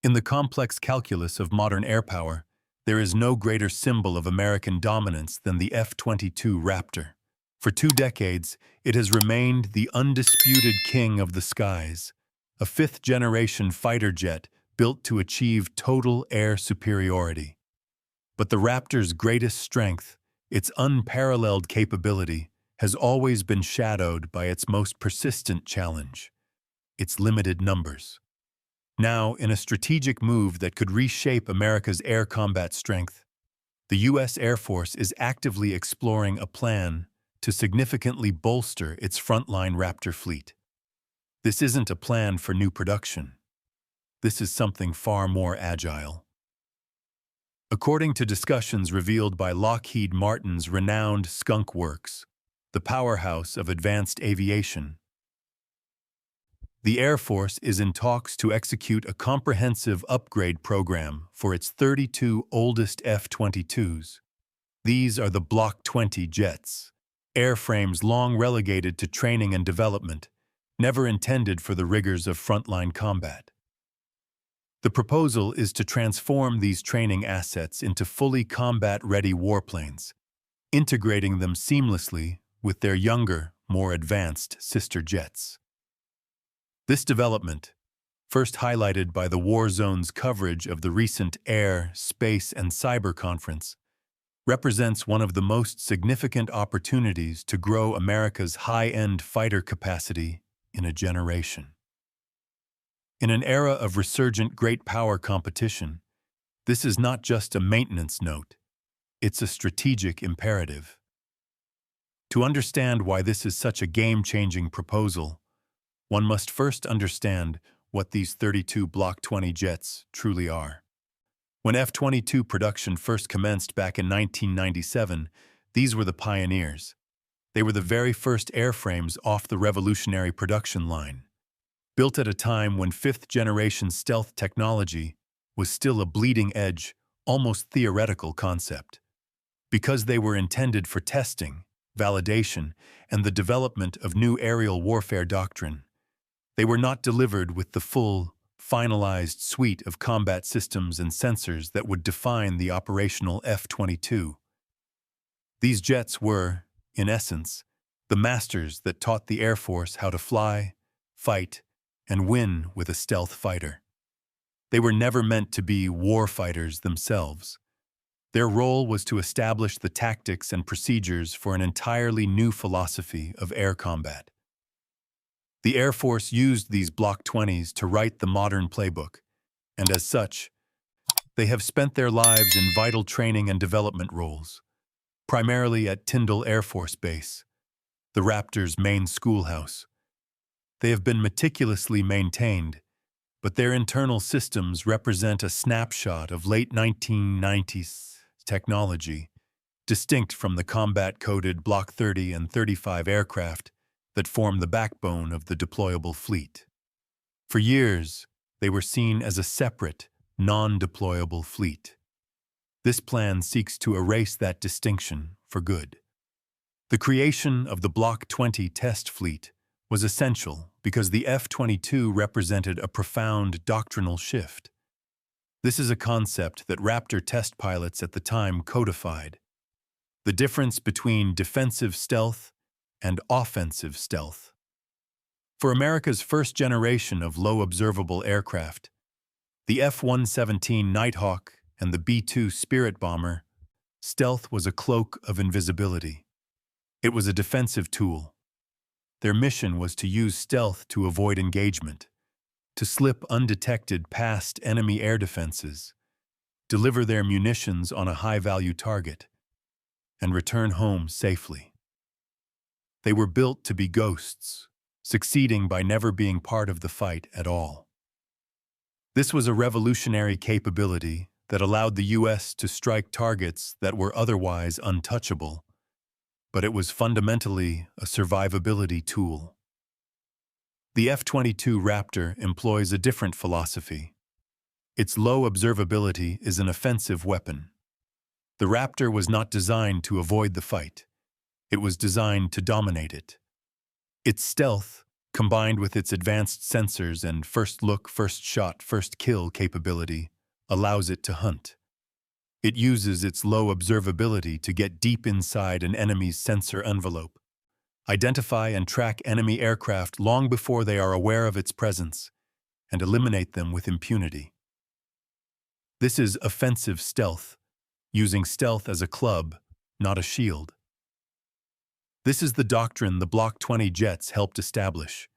In the complex calculus of modern air power, there is no greater symbol of American dominance than the F-22 Raptor. For 2 decades, it has remained the undisputed king of the skies, a fifth-generation fighter jet built to achieve total air superiority. But the Raptor's greatest strength, its unparalleled capability, has always been shadowed by its most persistent challenge: its limited numbers. Now, in a strategic move that could reshape America's air combat strength, the U.S. Air Force is actively exploring a plan to significantly bolster its frontline Raptor fleet. This isn't a plan for new production. This is something far more agile. According to discussions revealed by Lockheed Martin's renowned Skunk Works, the powerhouse of advanced aviation, the Air Force is in talks to execute a comprehensive upgrade program for its 32 oldest F-22s. These are the Block 20 jets, airframes long relegated to training and development, never intended for the rigors of frontline combat. The proposal is to transform these training assets into fully combat-ready warplanes, integrating them seamlessly with their younger, more advanced sister jets. This development, first highlighted by the War Zone's coverage of the recent Air, Space, and Cyber Conference, represents one of the most significant opportunities to grow America's high-end fighter capacity in a generation. In an era of resurgent great power competition, this is not just a maintenance note, it's a strategic imperative. To understand why this is such a game-changing proposal, one must first understand what these 32 Block 20 jets truly are. When F-22 production first commenced back in 1997, these were the pioneers. They were the very first airframes off the revolutionary production line, built at a time when fifth-generation stealth technology was still a bleeding-edge, almost theoretical concept. Because they were intended for testing, validation, and the development of new aerial warfare doctrine, they were not delivered with the full, finalized suite of combat systems and sensors that would define the operational F-22. These jets were, in essence, the masters that taught the Air Force how to fly, fight, and win with a stealth fighter. They were never meant to be warfighters themselves. Their role was to establish the tactics and procedures for an entirely new philosophy of air combat. The Air Force used these Block 20s to write the modern playbook, and as such, they have spent their lives in vital training and development roles, primarily at Tyndall Air Force Base, the Raptor's main schoolhouse. They have been meticulously maintained, but their internal systems represent a snapshot of late 1990s technology, distinct from the combat-coded Block 30 and 35 aircraft that form the backbone of the deployable fleet. For years, they were seen as a separate, non-deployable fleet. This plan seeks to erase that distinction for good. The creation of the Block 20 test fleet was essential because the F-22 represented a profound doctrinal shift. This is a concept that Raptor test pilots at the time codified: the difference between defensive stealth and offensive stealth. For America's first generation of low observable aircraft, the F-117 Nighthawk and the B-2 Spirit bomber, stealth was a cloak of invisibility. It was a defensive tool. Their mission was to use stealth to avoid engagement, to slip undetected past enemy air defenses, deliver their munitions on a high-value target, and return home safely. They were built to be ghosts, succeeding by never being part of the fight at all. This was a revolutionary capability that allowed the U.S. to strike targets that were otherwise untouchable, but it was fundamentally a survivability tool. The F-22 Raptor employs a different philosophy. Its low observability is an offensive weapon. The Raptor was not designed to avoid the fight. It was designed to dominate it. Its stealth, combined with its advanced sensors and first look, first shot, first kill capability, allows it to hunt. It uses its low observability to get deep inside an enemy's sensor envelope, identify and track enemy aircraft long before they are aware of its presence, and eliminate them with impunity. This is offensive stealth, using stealth as a club, not a shield. This is the doctrine the Block 20 jets helped establish.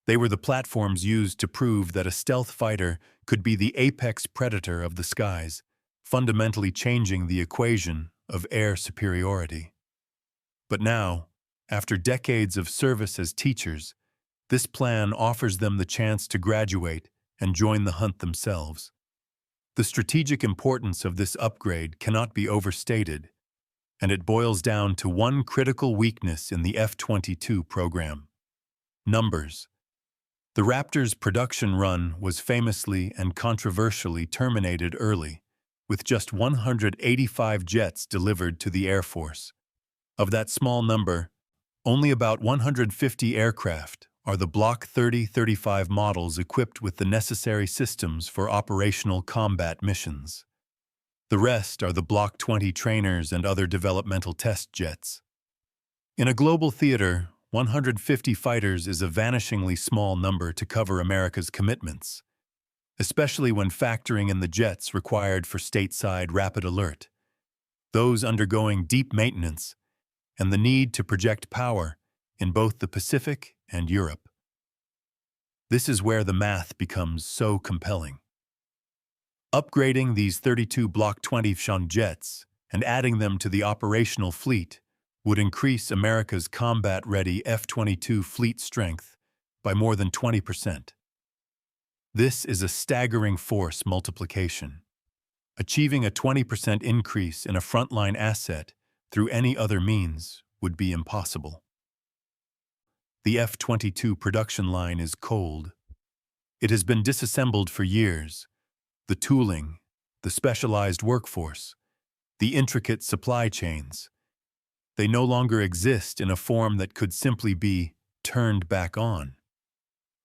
They were the platforms used to prove that a stealth fighter could be the apex predator of the skies, fundamentally changing the equation of air superiority. But now, after decades of service as teachers, this plan offers them the chance to graduate and join the hunt themselves. The strategic importance of this upgrade cannot be overstated, and it boils down to one critical weakness in the F-22 program: numbers. The Raptor's production run was famously and controversially terminated early, with just 185 jets delivered to the Air Force. Of that small number, only about 150 aircraft are the Block 30-35 models equipped with the necessary systems for operational combat missions. The rest are the Block 20 trainers and other developmental test jets. In a global theater, 150 fighters is a vanishingly small number to cover America's commitments, especially when factoring in the jets required for stateside rapid alert, those undergoing deep maintenance, and the need to project power in both the Pacific and Europe. This is where the math becomes so compelling. Upgrading these 32 Block 20 F-22 jets and adding them to the operational fleet would increase America's combat-ready F-22 fleet strength by more than 20%. This is a staggering force multiplication. Achieving a 20% increase in a frontline asset through any other means would be impossible. The F-22 production line is cold. It has been disassembled for years. The tooling, the specialized workforce, the intricate supply chains, they no longer exist in a form that could simply be turned back on.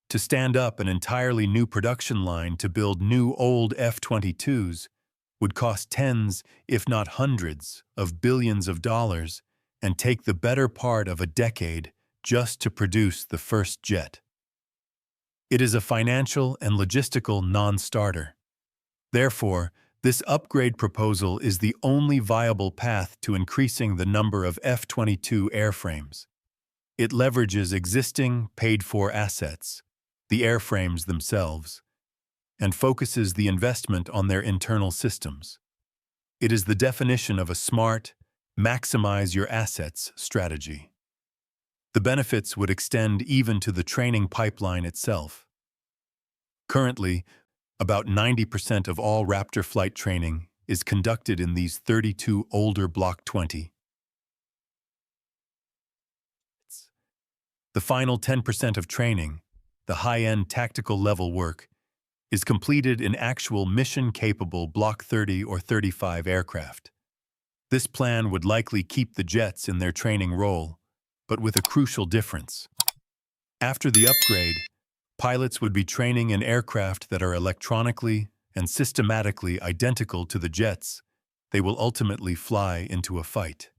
To stand up an entirely new production line to build new old F-22s would cost tens, if not hundreds, of billions of dollars and take the better part of a decade just to produce the first jet. It is a financial and logistical non-starter. Therefore, this upgrade proposal is the only viable path to increasing the number of F-22 airframes. It leverages existing, paid-for assets, the airframes themselves, and focuses the investment on their internal systems. It is the definition of a smart, maximize your assets strategy. The benefits would extend even to the training pipeline itself. Currently, about 90% of all Raptor flight training is conducted in these 32 older Block 20. The final 10% of training, the high-end tactical level work, is completed in actual mission-capable Block 30 or 35 aircraft. This plan would likely keep the jets in their training role, but with a crucial difference. After the upgrade, pilots would be training in aircraft that are electronically and systematically identical to the jets they will ultimately fly into a fight.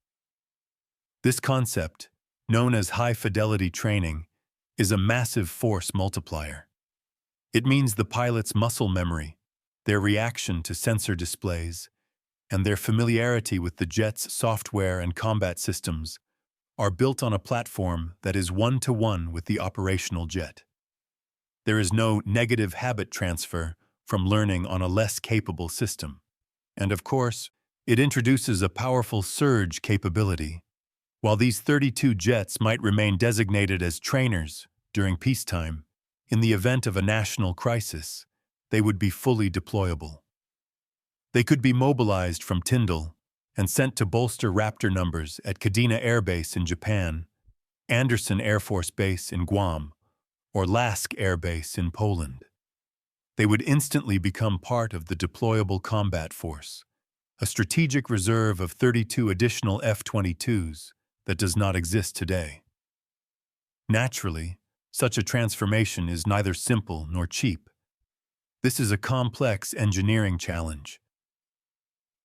This concept, known as high-fidelity training, is a massive force multiplier. It means the pilot's muscle memory, their reaction to sensor displays, and their familiarity with the jet's software and combat systems are built on a platform that is one-to-one with the operational jet. There is no negative habit transfer from learning on a less capable system. And of course, it introduces a powerful surge capability. While these 32 jets might remain designated as trainers during peacetime, in the event of a national crisis, they would be fully deployable. They could be mobilized from Tyndall and sent to bolster Raptor numbers at Kadena Air Base in Japan, Andersen Air Force Base in Guam, or Lask Air Base in Poland. They would instantly become part of the deployable combat force, a strategic reserve of 32 additional F-22s that does not exist today. Naturally, Such a transformation is neither simple nor cheap. This is a complex engineering challenge.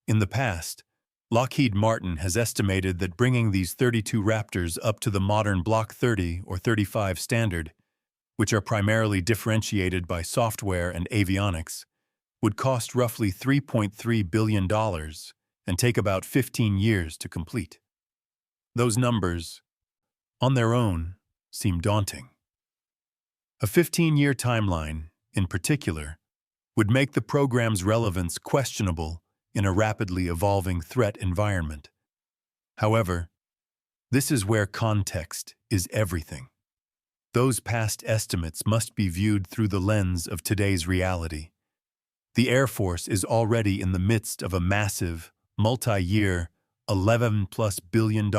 In the past, Lockheed Martin has estimated that bringing these 32 Raptors up to the modern Block 30 or 35 standard, which are primarily differentiated by software and avionics, would cost roughly $3.3 billion and take about 15 years to complete. Those numbers, on their own, seem daunting. A 15-year timeline, in particular, would make the program's relevance questionable in a rapidly evolving threat environment. However, this is where context is everything. Those past estimates must be viewed through the lens of today's reality. The Air Force is already in the midst of a massive, multi-year, $11+ billion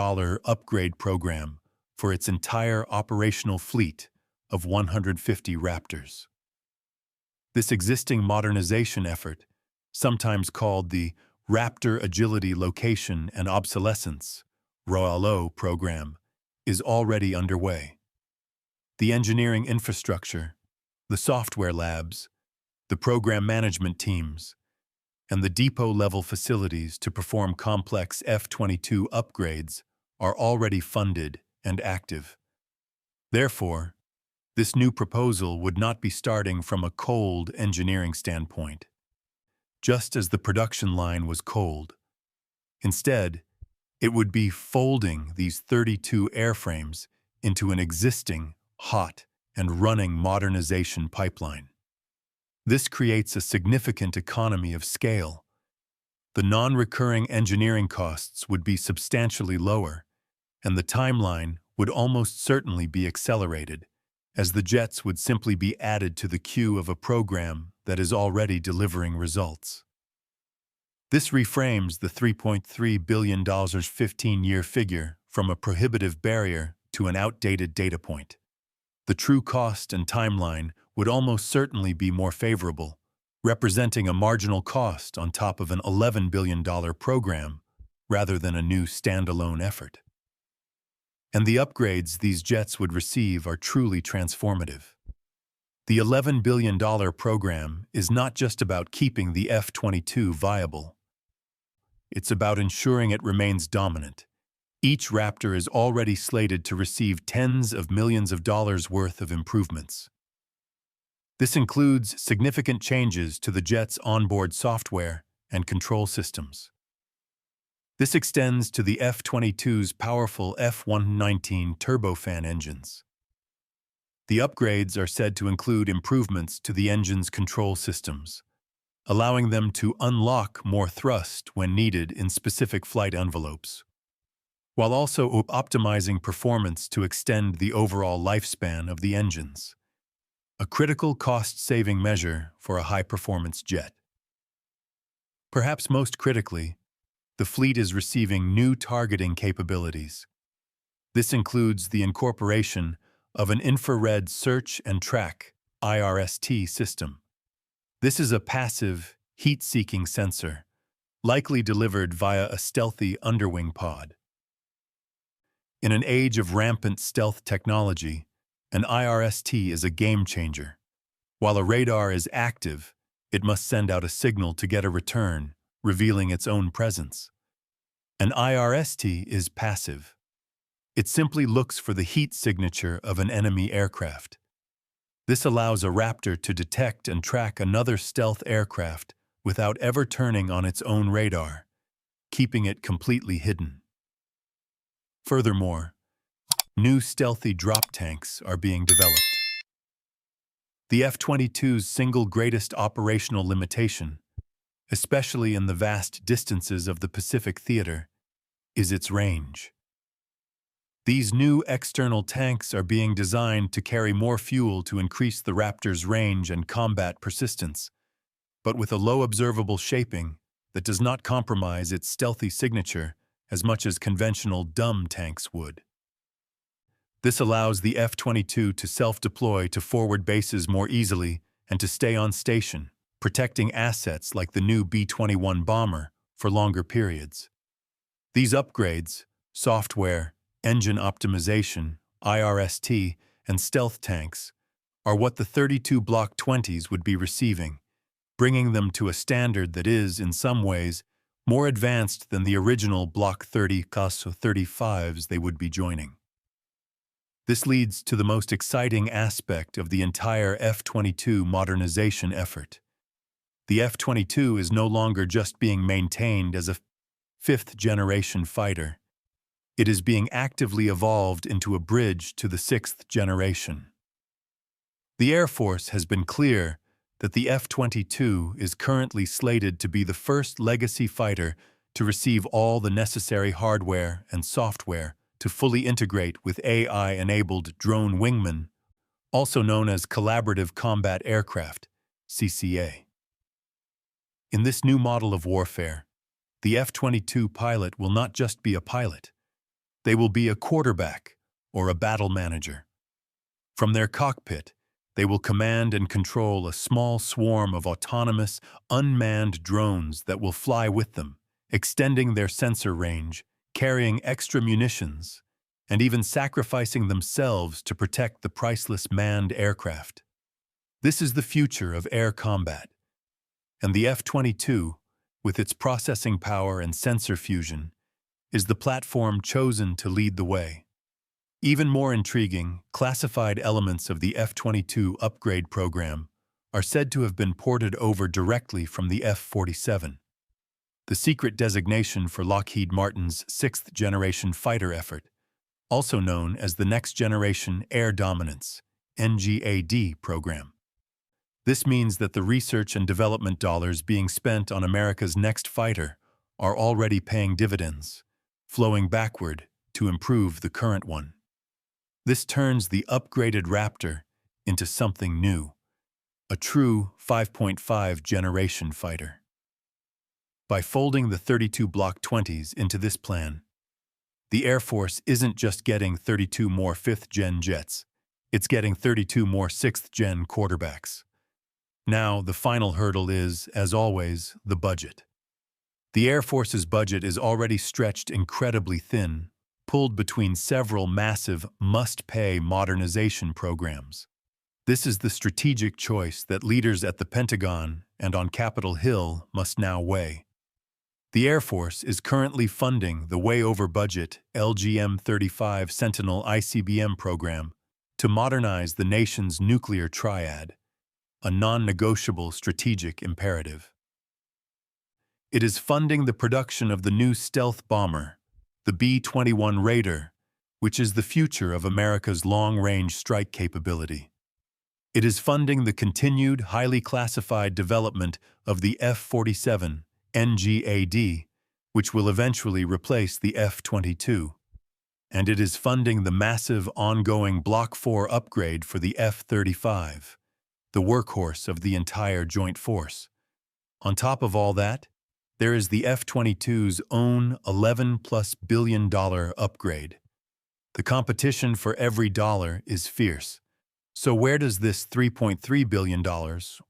upgrade program for its entire operational fleet of 150 Raptors. This existing modernization effort, sometimes called the Raptor Agility Location and Obsolescence (RALO) program, is already underway. The engineering infrastructure, the software labs, the program management teams, and the depot-level facilities to perform complex F-22 upgrades are already funded and active. Therefore, this new proposal would not be starting from a cold engineering standpoint, just as the production line was cold. Instead, it would be folding these 32 airframes into an existing, hot, and running modernization pipeline. This creates a significant economy of scale. The non-recurring engineering costs would be substantially lower, and the timeline would almost certainly be accelerated, as the jets would simply be added to the queue of a program that is already delivering results. This reframes the $3.3 billion 15-year figure from a prohibitive barrier to an outdated data point. The true cost and timeline would almost certainly be more favorable, representing a marginal cost on top of an $11 billion program rather than a new standalone effort. And the upgrades these jets would receive are truly transformative. The $11 billion program is not just about keeping the F-22 viable. It's about ensuring it remains dominant. Each Raptor is already slated to receive tens of millions of dollars worth of improvements. This includes significant changes to the jet's onboard software and control systems. This extends to the F-22's powerful F-119 turbofan engines. The upgrades are said to include improvements to the engine's control systems, allowing them to unlock more thrust when needed in specific flight envelopes, while also optimizing performance to extend the overall lifespan of the engines, a critical cost-saving measure for a high-performance jet. Perhaps most critically, the fleet is receiving new targeting capabilities. This includes the incorporation of an infrared search and track (IRST) system. This is a passive, heat-seeking sensor, likely delivered via a stealthy underwing pod. In an age of rampant stealth technology, an IRST is a game-changer. While a radar is active, it must send out a signal to get a return, revealing its own presence. An IRST is passive. It simply looks for the heat signature of an enemy aircraft. This allows a Raptor to detect and track another stealth aircraft without ever turning on its own radar, keeping it completely hidden. Furthermore, new stealthy drop tanks are being developed. The F-22's single greatest operational limitation, especially in the vast distances of the Pacific Theater, is its range. These new external tanks are being designed to carry more fuel to increase the Raptor's range and combat persistence, but with a low observable shaping that does not compromise its stealthy signature as much as conventional dumb tanks would. This allows the F-22 to self-deploy to forward bases more easily and to stay on station, protecting assets like the new B-21 bomber for longer periods. These upgrades, software, engine optimization, IRST, and stealth tanks, are what the 32 Block 20s would be receiving, bringing them to a standard that is, in some ways, more advanced than the original Block 30 Caso 35s they would be joining. This leads to the most exciting aspect of the entire F-22 modernization effort. The F-22 is no longer just being maintained as a fifth-generation fighter. It is being actively evolved into a bridge to the sixth generation. The Air Force has been clear that the F-22 is currently slated to be the first legacy fighter to receive all the necessary hardware and software to fully integrate with AI-enabled drone wingmen, also known as Collaborative Combat Aircraft, CCA. In this new model of warfare, the F-22 pilot will not just be a pilot. They will be a quarterback or a battle manager. From their cockpit, they will command and control a small swarm of autonomous, unmanned drones that will fly with them, extending their sensor range, carrying extra munitions, and even sacrificing themselves to protect the priceless manned aircraft. This is the future of air combat. And the F-22, with its processing power and sensor fusion, is the platform chosen to lead the way. Even more intriguing, classified elements of the F-22 upgrade program are said to have been ported over directly from the F-47, the secret designation for Lockheed Martin's sixth-generation fighter effort, also known as the Next Generation Air Dominance (NGAD) program. This means that the research and development dollars being spent on America's next fighter are already paying dividends, flowing backward to improve the current one. This turns the upgraded Raptor into something new, a true 5.5 generation fighter. By folding the 32 Block 20s into this plan, the Air Force isn't just getting 32 more 5th-gen jets, it's getting 32 more 6th-gen quarterbacks. Now, the final hurdle is, as always, the budget. The Air Force's budget is already stretched incredibly thin, pulled between several massive must-pay modernization programs. This is the strategic choice that leaders at the Pentagon and on Capitol Hill must now weigh. The Air Force is currently funding the way-over-budget LGM-35 Sentinel ICBM program to modernize the nation's nuclear triad, a non-negotiable strategic imperative. It is funding the production of the new stealth bomber, the B-21 Raptor, which is the future of America's long-range strike capability. It is funding the continued, highly classified development of the F-47 NGAD, which will eventually replace the F-22. And it is funding the massive ongoing Block 4 upgrade for the F-35, the workhorse of the entire joint force. On top of all that, there is the F-22's own $11+ billion upgrade. The competition for every dollar is fierce. So where does this $3.3 billion,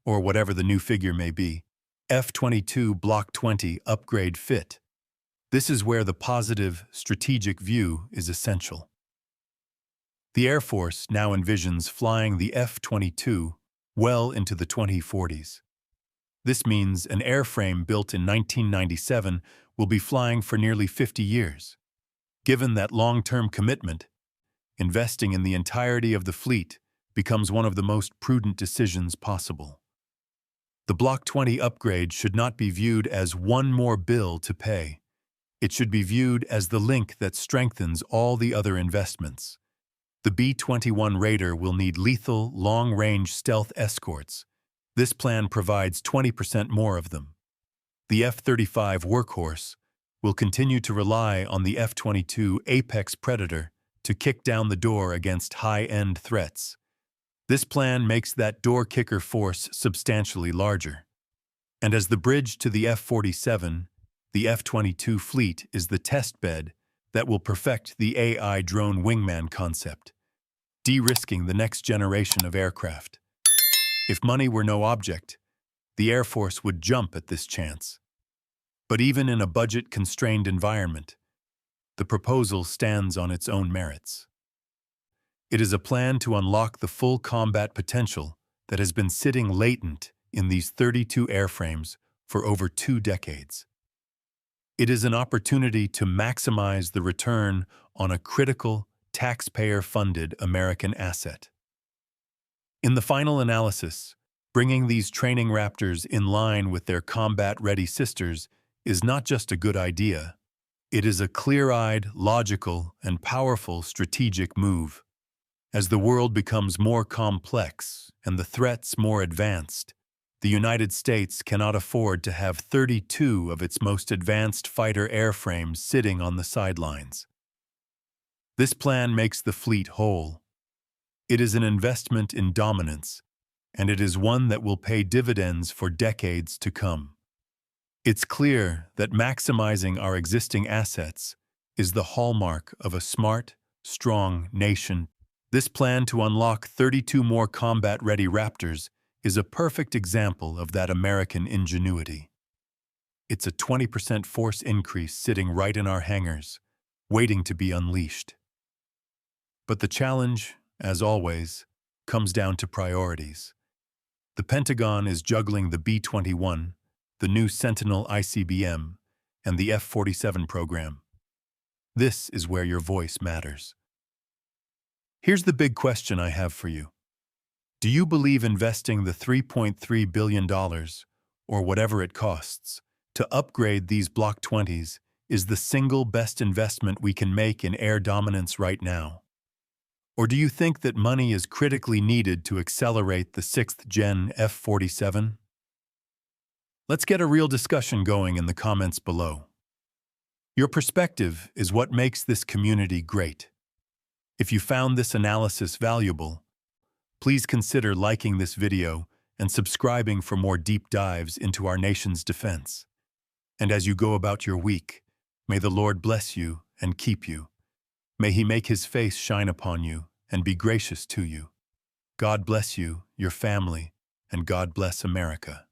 or whatever the new figure may be, F-22 Block 20 upgrade fit? This is where the positive, strategic view is essential. The Air Force now envisions flying the F-22 well into the 2040s. This means an airframe built in 1997 will be flying for nearly 50 years. Given that long-term commitment, investing in the entirety of the fleet becomes one of the most prudent decisions possible. The Block 20 upgrade should not be viewed as one more bill to pay. It should be viewed as the link that strengthens all the other investments. The B-21 Raptor will need lethal, long-range stealth escorts. This plan provides 20% more of them. The F-35 workhorse will continue to rely on the F-22 Apex Predator to kick down the door against high-end threats. This plan makes that door-kicker force substantially larger. And as the bridge to the F-47, the F-22 fleet is the test bed that will perfect the AI drone wingman concept, de-risking the next generation of aircraft. If money were no object, the Air Force would jump at this chance. But even in a budget-constrained environment, the proposal stands on its own merits. It is a plan to unlock the full combat potential that has been sitting latent in these 32 airframes for over 2 decades. It is an opportunity to maximize the return on a critical, taxpayer-funded American asset. In the final analysis, bringing these training Raptors in line with their combat-ready sisters is not just a good idea. It is a clear-eyed, logical, and powerful strategic move. As the world becomes more complex and the threats more advanced, the United States cannot afford to have 32 of its most advanced fighter airframes sitting on the sidelines. This plan makes the fleet whole. It is an investment in dominance, and it is one that will pay dividends for decades to come. It's clear that maximizing our existing assets is the hallmark of a smart, strong nation. This plan to unlock 32 more combat-ready Raptors is a perfect example of that American ingenuity. It's a 20% force increase sitting right in our hangars, waiting to be unleashed. But the challenge, as always, comes down to priorities. The Pentagon is juggling the B-21, the new Sentinel ICBM, and the F-47 program. This is where your voice matters. Here's the big question I have for you. Do you believe investing the $3.3 billion, or whatever it costs, to upgrade these Block 20s is the single best investment we can make in air dominance right now? Or do you think that money is critically needed to accelerate the 6th-gen F-47? Let's get a real discussion going in the comments below. Your perspective is what makes this community great. If you found this analysis valuable, please consider liking this video and subscribing for more deep dives into our nation's defense. And as you go about your week, may the Lord bless you and keep you. May He make His face shine upon you and be gracious to you. God bless you, your family, and God bless America.